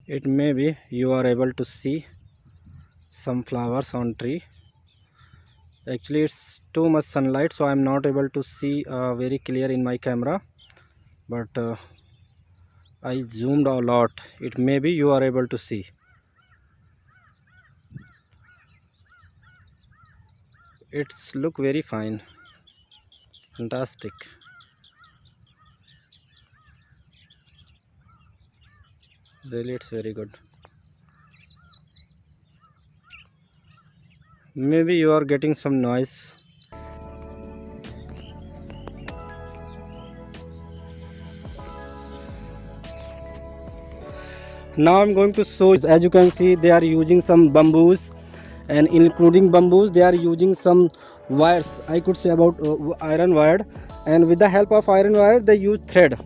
It may be you are able to see some flowers on tree. Actually it's too much sunlight, so I'm not able to see very clear in my camera, but I zoomed a lot. It may be you are able to see. It's look very fine, fantastic. Really, it's very good. Maybe you are getting some noise. Now I'm going to show. As you can see, they are using some bamboos, and including bamboos they are using some wires, I could say about iron wire, and with the help of iron wire they use thread.